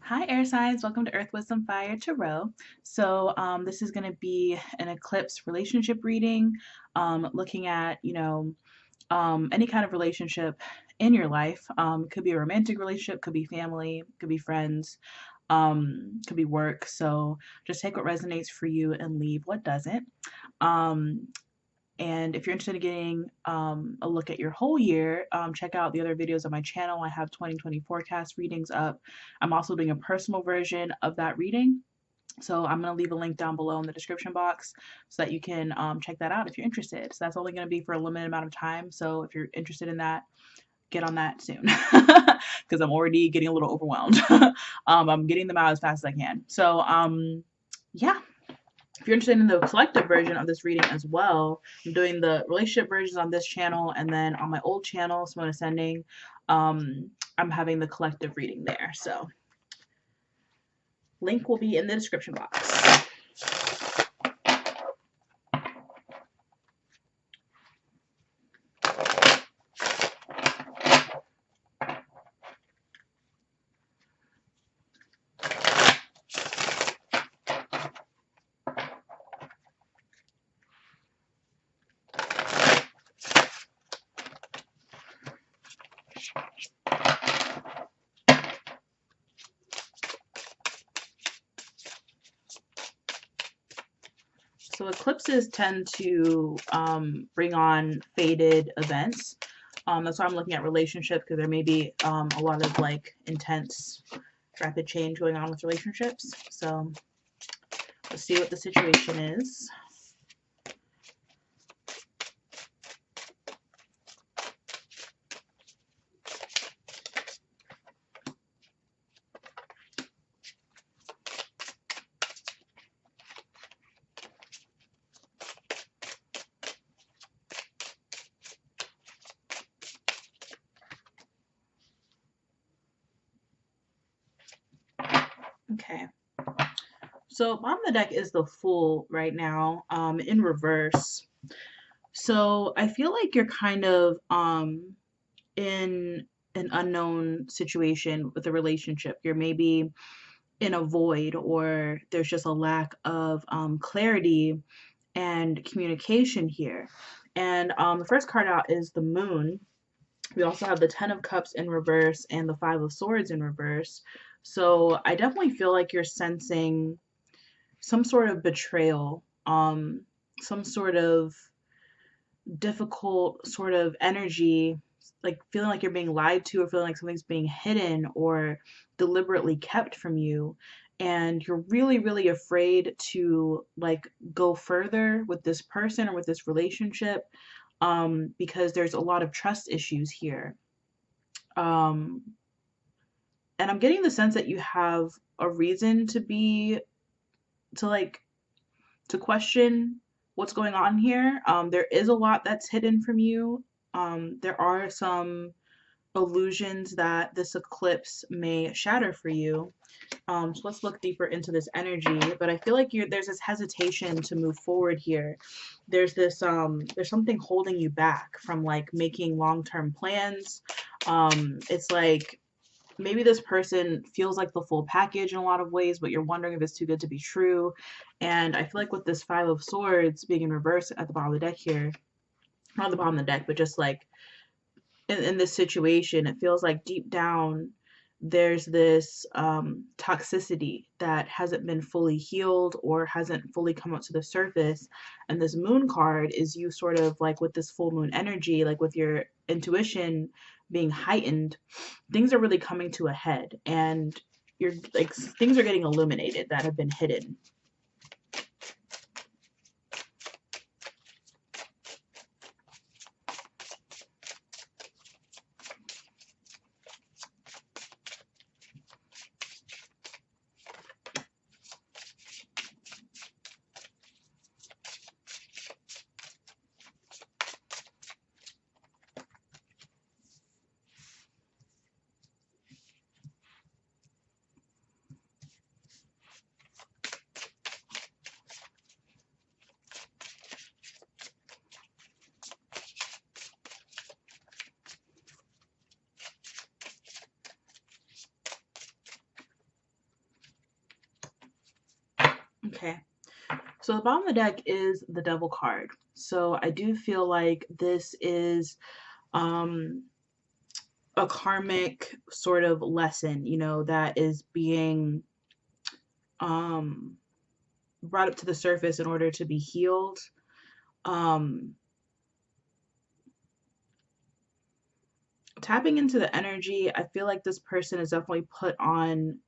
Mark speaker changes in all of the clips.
Speaker 1: Hi, air signs. Welcome to Earth Wisdom Fire Tarot. This is going to be an eclipse relationship reading, looking at, any kind of relationship in your life. It could be a romantic relationship, could be family, could be friends, could be work. So just take what resonates for you and leave what doesn't. Um, and if you're interested in getting a look at your whole year, check out the other videos on my channel. I have 2020 forecast readings up. I'm also doing a personal version of that reading. So I'm going to leave a link down below in the description box so that you can check that out if you're interested. So that's only going to be for a limited amount of time. So if you're interested in that, get on that soon because I'm already getting a little overwhelmed. I'm getting them out as fast as I can. Yeah. If you're interested in the collective version of this reading as well, I'm doing the relationship versions on this channel, and then on my old channel, Simone Ascending, I'm having the collective reading there. So link will be in the description box. So eclipses tend to bring on fated events. That's why I'm looking at relationships, because there may be a lot of like intense, rapid change going on with relationships. So let's see what the situation is. Okay. So bottom of the deck is the Fool right now, in reverse. So I feel like you're kind of in an unknown situation with a relationship. You're maybe in a void, or there's just a lack of clarity and communication here. And the first card out is the Moon. We also have the Ten of Cups in reverse and the Five of Swords in reverse. So I definitely feel like you're sensing some sort of betrayal, some sort of difficult sort of energy, like feeling like you're being lied to, or feeling like something's being hidden or deliberately kept from you. And you're really, really afraid to like go further with this person or with this relationship, because there's a lot of trust issues here. Um, and I'm getting the sense that you have a reason to be, to like, to question what's going on here. There is a lot that's hidden from you. There are some illusions that this eclipse may shatter for you. So let's look deeper into this energy. But I feel like there's this hesitation to move forward here. There's something holding you back from like making long-term plans. It's like maybe this person feels like the full package in a lot of ways, but you're wondering if it's too good to be true. And I feel like with this Five of Swords being in reverse at the bottom of the deck here, not the bottom of the deck, but just like in this situation, it feels like deep down there's this toxicity that hasn't been fully healed or hasn't fully come up to the surface. And this Moon card is you sort of like with this full moon energy, like with your intuition being heightened, things are really coming to a head, and you're like things are getting illuminated that have been hidden. Okay. So the bottom of the deck is the Devil card. So I do feel like this is um a karmic sort of lesson, that is being um brought up to the surface in order to be healed. Um Tapping into the energy, I feel like this person is definitely put on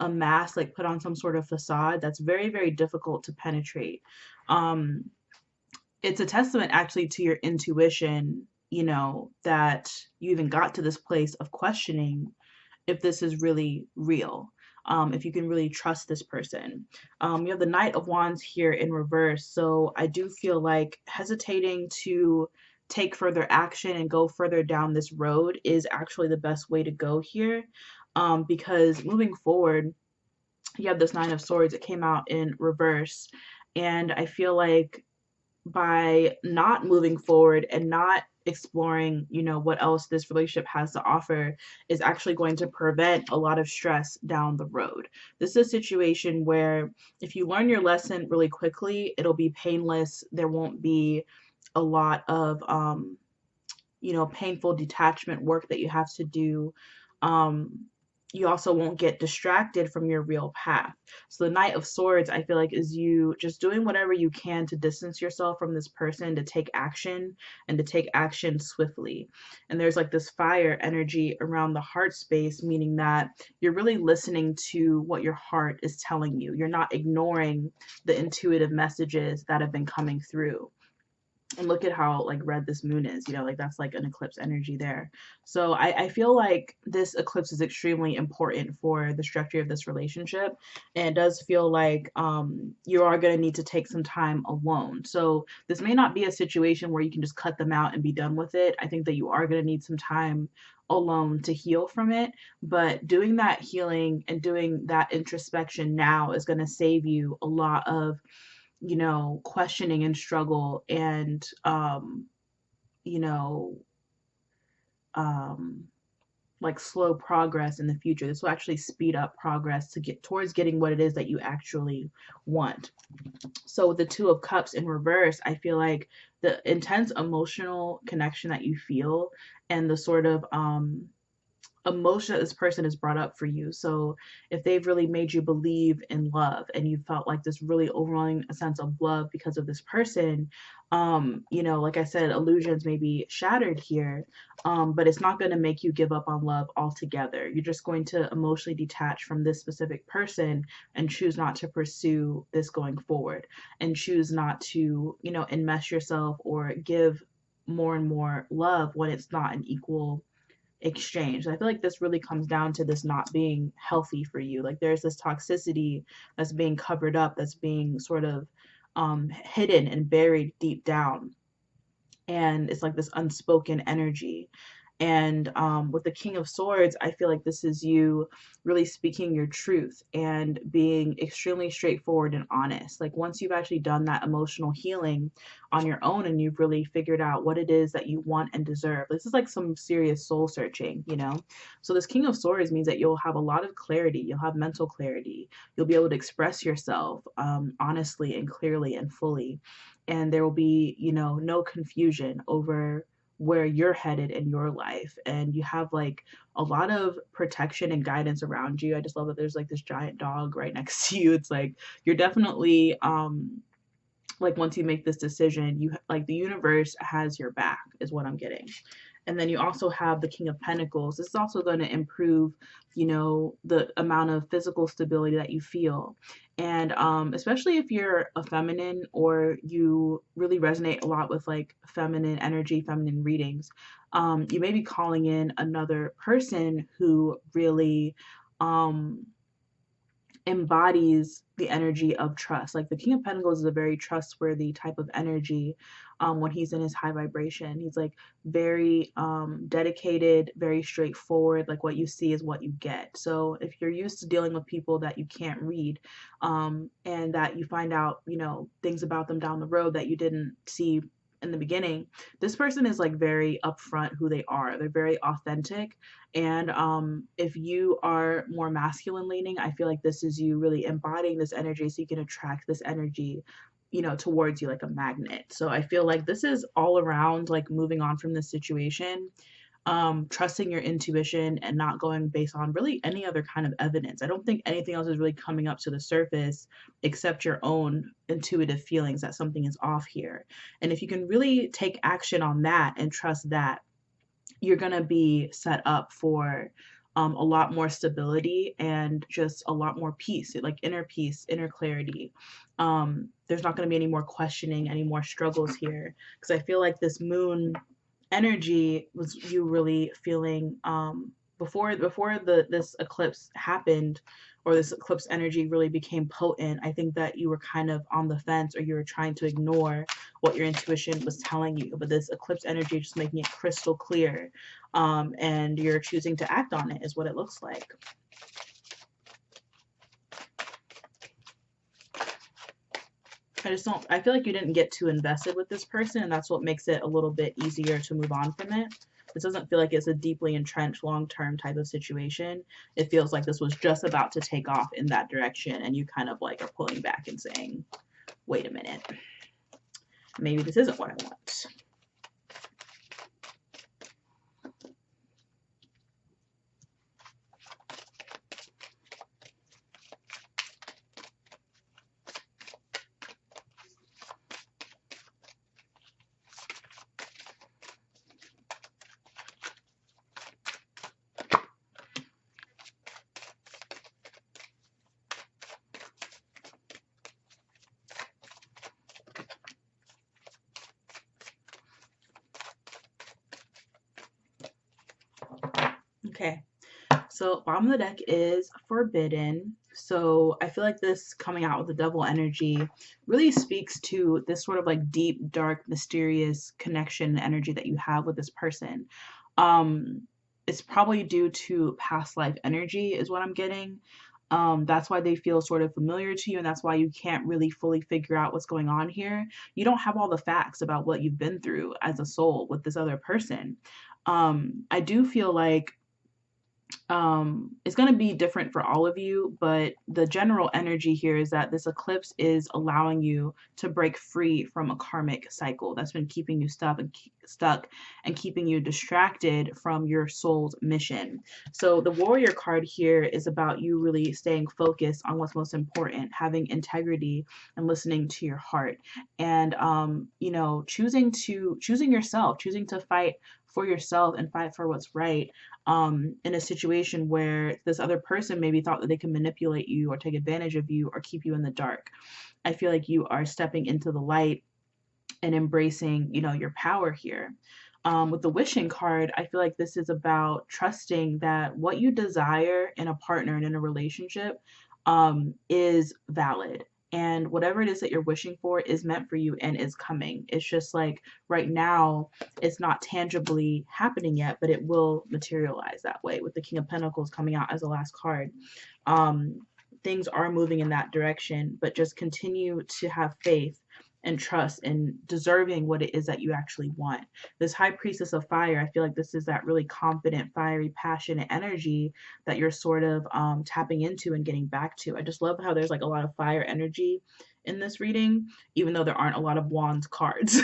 Speaker 1: a mask, like put on some sort of facade that's very, very difficult to penetrate. Um, it's a testament actually to your intuition, that you even got to this place of questioning if this is really real, if you can really trust this person. You have the Knight of Wands here in reverse. So I do feel like hesitating to take further action and go further down this road is actually the best way to go here. Because moving forward, you have this Nine of Swords. It came out in reverse. And I feel like by not moving forward and not exploring, what else this relationship has to offer is actually going to prevent a lot of stress down the road. This is a situation where if you learn your lesson really quickly, it'll be painless. There won't be a lot of painful detachment work that you have to do. Um, you also won't get distracted from your real path. So the Knight of Swords, I feel like, is you just doing whatever you can to distance yourself from this person, to take action and to take action swiftly. And there's like this fire energy around the heart space, meaning that you're really listening to what your heart is telling you. You're not ignoring the intuitive messages that have been coming through. And look at how like red this moon is, like that's like an eclipse energy there. So I feel like this eclipse is extremely important for the structure of this relationship. And it does feel like you are going to need to take some time alone. So this may not be a situation where you can just cut them out and be done with it. I think that you are going to need some time alone to heal from it, but doing that healing and doing that introspection now is going to save you a lot of questioning and struggle and, you know, um, like slow progress in the future. This will actually speed up progress to get towards getting what it is that you actually want. So with the Two of Cups in reverse, I feel like the intense emotional connection that you feel and the sort of emotion that this person has brought up for you. So if they've really made you believe in love and you felt like this really overwhelming sense of love because of this person, like I said, illusions may be shattered here, but it's not going to make you give up on love altogether. You're just going to emotionally detach from this specific person and choose not to pursue this going forward and choose not to, enmesh yourself or give more and more love when it's not an equal exchange. I feel like this really comes down to this not being healthy for you. Like there's this toxicity that's being covered up, that's being sort of hidden and buried deep down. And it's like this unspoken energy. And with the King of Swords, I feel like this is you really speaking your truth and being extremely straightforward and honest. Like once you've actually done that emotional healing on your own and you've really figured out what it is that you want and deserve, this is like some serious soul searching. So this King of Swords means that you'll have a lot of clarity. You'll have mental clarity. You'll be able to express yourself honestly and clearly and fully. And there will be, no confusion over where you're headed in your life, and you have like a lot of protection and guidance around you. I just love that there's like this giant dog right next to you. It's like you're definitely like once you make this decision, you like the universe has your back is what I'm getting. And then you also have the King of Pentacles. This is also going to improve, the amount of physical stability that you feel. And especially if you're a feminine or you really resonate a lot with like feminine energy, feminine readings, you may be calling in another person who really embodies the energy of trust. Like the King of Pentacles is a very trustworthy type of energy when he's in his high vibration. He's like very dedicated, very straightforward. Like what you see is what you get. So if you're used to dealing with people that you can't read and that you find out, things about them down the road that you didn't see in the beginning, this person is like very upfront who they are. They're very authentic. And if you are more masculine leaning, I feel like this is you really embodying this energy so you can attract this energy, you know, towards you like a magnet. So I feel like this is all around like moving on from this situation, trusting your intuition and not going based on really any other kind of evidence. I don't think anything else is really coming up to the surface except your own intuitive feelings that something is off here. And if you can really take action on that and trust that, you're going to be set up for a lot more stability and just a lot more peace, like inner peace, inner clarity. There's not going to be any more questioning, any more struggles here. Because I feel like this moon energy was you really feeling before this eclipse happened, or this eclipse energy really became potent. I think that you were kind of on the fence, or you were trying to ignore what your intuition was telling you, but this eclipse energy just making it crystal clear, and you're choosing to act on it is what it looks like. I feel like you didn't get too invested with this person, and that's what makes it a little bit easier to move on from it. This doesn't feel like it's a deeply entrenched long-term type of situation. It feels like this was just about to take off in that direction, and you kind of like are pulling back and saying, wait a minute, maybe this isn't what I want. Okay, so bottom of the deck is forbidden. So I feel like this coming out with the devil energy really speaks to this sort of like deep, dark, mysterious connection energy that you have with this person. Um, it's probably due to past life energy is what I'm getting. That's why they feel sort of familiar to you, and that's why you can't really fully figure out what's going on here. You don't have all the facts about what you've been through as a soul with this other person. I do feel like it's going to be different for all of you, but the general energy here is that this eclipse is allowing you to break free from a karmic cycle that's been keeping you stuck and keeping you distracted from your soul's mission. So the warrior card here is about you really staying focused on what's most important, having integrity and listening to your heart, and you know, choosing yourself, choosing to fight for yourself and fight for what's right, in a situation where this other person maybe thought that they could manipulate you or take advantage of you or keep you in the dark. I feel like you are stepping into the light and embracing, you know, your power here. With the wishing card, I feel like this is about trusting that what you desire in a partner and in a relationship is valid. And whatever it is that you're wishing for is meant for you and is coming. It's just like right now, it's not tangibly happening yet, but it will materialize that way with the King of Pentacles coming out as the last card. Um, Things are moving in that direction, but just continue to have faith and trust in deserving what it is that you actually want. This High Priestess of Fire, I feel like this is that really confident, fiery, passionate energy that you're sort of tapping into and getting back to. I just love how there's like a lot of fire energy in this reading, even though there aren't a lot of wands cards.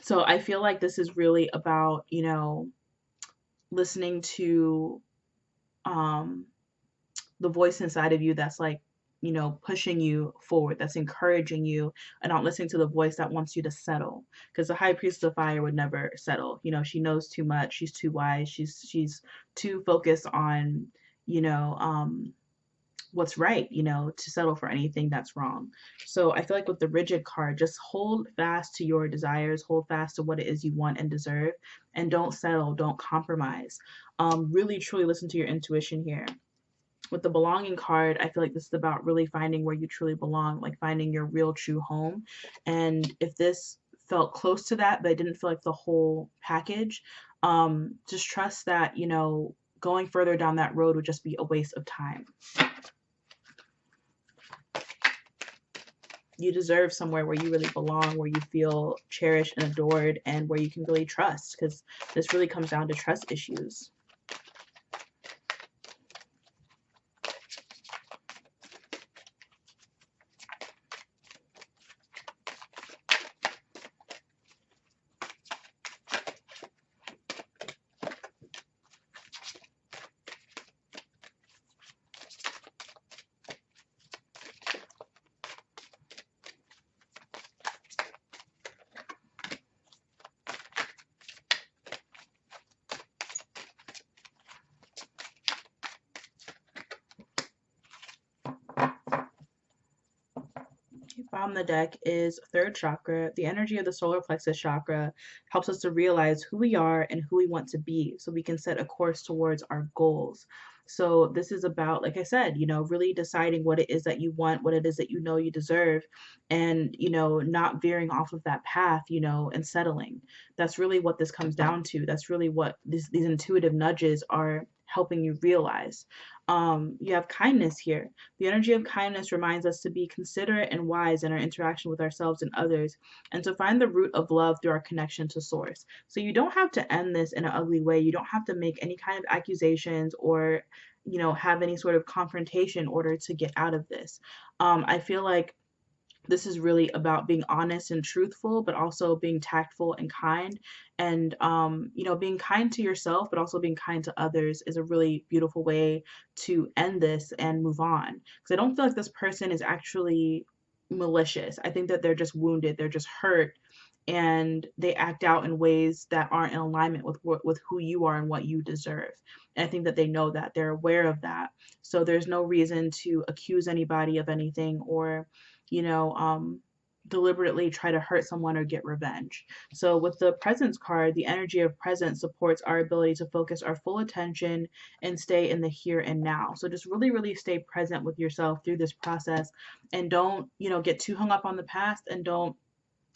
Speaker 1: So I feel like this is really about, you know, listening to the voice inside of you that's like, you know, pushing you forward, that's encouraging you, and not listening to the voice that wants you to settle. Because the High Priestess of Fire would never settle. You know, she knows too much. She's too wise. She's too focused on, you know, what's right, you know, to settle for anything that's wrong. So I feel like with the rigid card, just hold fast to your desires, hold fast to what it is you want and deserve, and don't settle, don't compromise. Really truly listen to your intuition here. With the belonging card, I feel like this is about really finding where you truly belong, like finding your real true home. And if this felt close to that, but it didn't feel like the whole package, just trust that, you know, going further down that road would just be a waste of time. you deserve somewhere where you really belong, where you feel cherished and adored, and where you can really trust, because this really comes down to trust issues. Bottom of the deck is third chakra. The energy of the solar plexus chakra helps us to realize who we are and who we want to be so we can set a course towards our goals. So this is about, like I said, really deciding what it is that you want, what it is that you know you deserve, and, not veering off of that path, and settling. That's really what this comes down to. That's really what these intuitive nudges are helping you realize. You have kindness here. The energy of kindness reminds us to be considerate and wise in our interaction with ourselves and others, and to find the root of love through our connection to source. So you don't have to end this in an ugly way. You don't have to make any kind of accusations or, have any sort of confrontation in order to get out of this. I feel like this is really about being honest and truthful, but also being tactful and kind. And, being kind to yourself, but also being kind to others is a really beautiful way to end this and move on. Because I don't feel like this person is actually malicious. I think that they're just wounded, they're just hurt, and they act out in ways that aren't in alignment with who you are and what you deserve. And I think that they know that, they're aware of that. So there's no reason to accuse anybody of anything, or you know, deliberately try to hurt someone or get revenge. So with the presence card, the energy of presence supports our ability to focus our full attention and stay in the here and now. So just really, really stay present with yourself through this process, and don't, get too hung up on the past, and don't,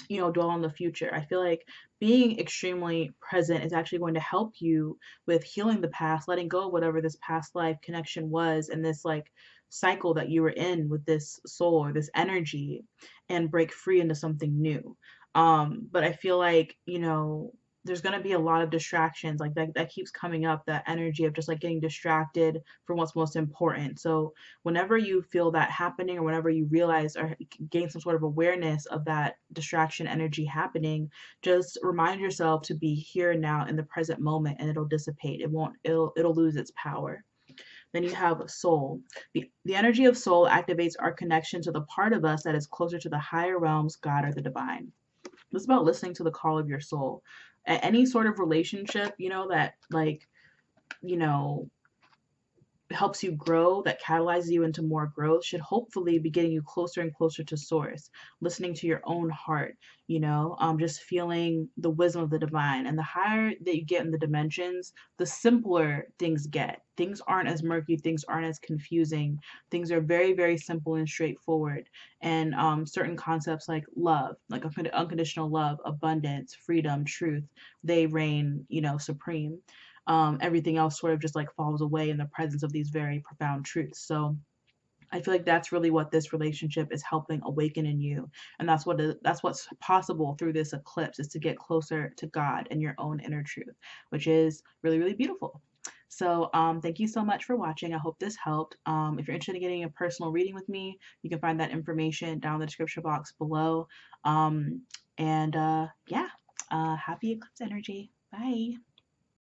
Speaker 1: dwell on the future. I feel like being extremely present is actually going to help you with healing the past, letting go of whatever this past life connection was, and this like cycle that you were in with this soul or this energy, and break free into something new. But I feel like, there's going to be a lot of distractions like that keeps coming up, that energy of just like getting distracted from what's most important. So whenever you feel that happening, or whenever you realize or gain some sort of awareness of that distraction energy happening, just remind yourself to be here now in the present moment, and it'll dissipate. It'll lose its power. Then you have soul. The energy of soul activates our connection to the part of us that is closer to the higher realms, God, or the divine. It's about listening to the call of your soul. Any sort of relationship, that like, you know, helps you grow, that catalyzes you into more growth, should hopefully be getting you closer and closer to source, listening to your own heart, just feeling the wisdom of the divine. And the higher that you get in the dimensions, the simpler things get. Things aren't as murky, things aren't as confusing. Things are very, very simple and straightforward. And certain concepts like love, like unconditional love, abundance, freedom, truth, they reign, supreme. Everything else sort of just like falls away in the presence of these very profound truths. So I feel like that's really what this relationship is helping awaken in you, and that's what's possible through this eclipse, is to get closer to God and your own inner truth, which is really, really beautiful. So thank you so much for watching. I hope this helped. If you're interested in getting a personal reading with me, you can find that information down in the description box below. Yeah, happy eclipse energy. Bye.